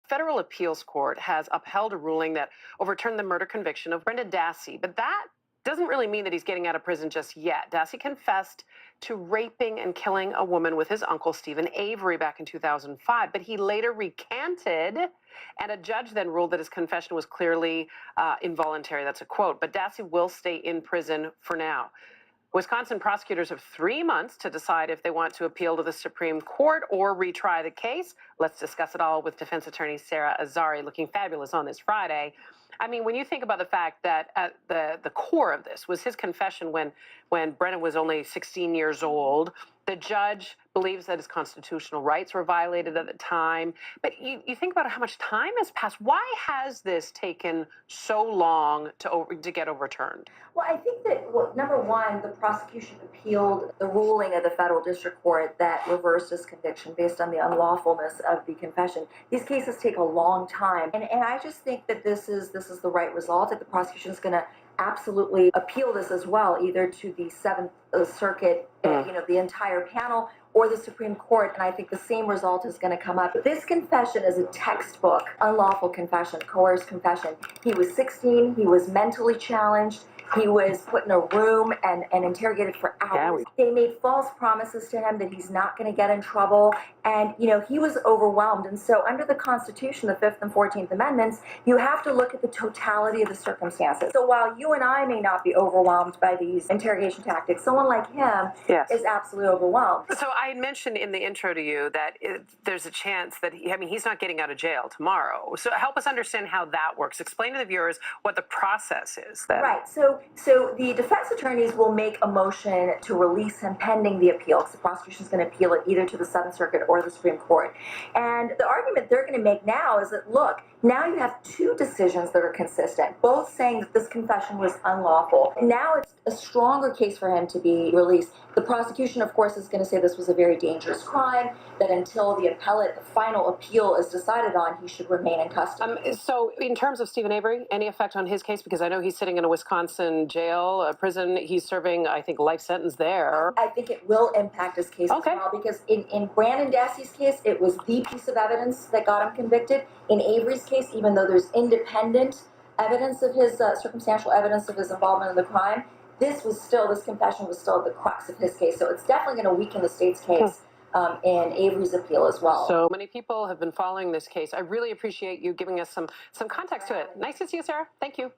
Federal appeals court has upheld a ruling that overturned the murder conviction of Brendan Dassey, but that doesn't really mean that he's getting out of prison just yet. Dassey confessed to raping and killing a woman with his uncle, Stephen Avery, back in 2005, but he later recanted, and a judge then ruled that his confession was clearly involuntary. That's a quote. But Dassey will stay in prison for now. Wisconsin prosecutors have 3 months to decide if they want to appeal to the Supreme Court or retry the case. Let's discuss it all with defense attorney Sara Azari, looking fabulous on this Friday. I mean, when you think about the fact that at the core of this was his confession when Brennan was only 16 years old, the judge believes that his constitutional rights were violated at the time. But you think about how much time has passed. Why has this taken so long to get overturned? Well, I think that, well, number one, the prosecution appealed the ruling of the federal district court that reversed his conviction based on the unlawfulness of the confession. These cases take a long time, and I just think that this is the right result. That the prosecution is going to absolutely appeal this as well, either to the Seventh Circuit, the entire panel, or the Supreme Court, and I think the same result is going to come up. This confession is a textbook unlawful confession, coerced confession. He was 16, he was mentally challenged, he was put in a room and interrogated for hours. They made false promises to him that he's not going to get in trouble, and he was overwhelmed. And so under the Constitution, the 5th and 14th Amendments, you have to look at the totality of the circumstances. So while you and I may not be overwhelmed by these interrogation tactics, someone like him is absolutely overwhelmed. So I mentioned in the intro to you that there's a chance that he's not getting out of jail tomorrow. So help us understand how that works. Explain to the viewers what the process is then. Right. So the defense attorneys will make a motion to release him pending the appeal, because the prosecution is going to appeal it either to the Seventh Circuit or the Supreme Court. And the argument they're going to make now is that, look, now you have two decisions that are consistent, both saying that this confession was unlawful. Now it's a stronger case for him to be released. The prosecution, of course, is going to say this was a very dangerous crime, that until the final appeal is decided on, he should remain in custody. So in terms of Stephen Avery, any effect on his case? Because I know he's sitting in a Wisconsin jail, prison. He's serving, I think, life sentence there. I think it will impact his case as well, because in Brendan Dassey's case, it was the piece of evidence that got him convicted. In Avery's case, even though there's independent evidence of his, circumstantial evidence of his involvement in the crime, this confession was still at the crux of his case. So it's definitely going to weaken the state's case in Avery's appeal as well. So many people have been following this case. I really appreciate you giving us some context to it. Nice to see you, Sara. Thank you.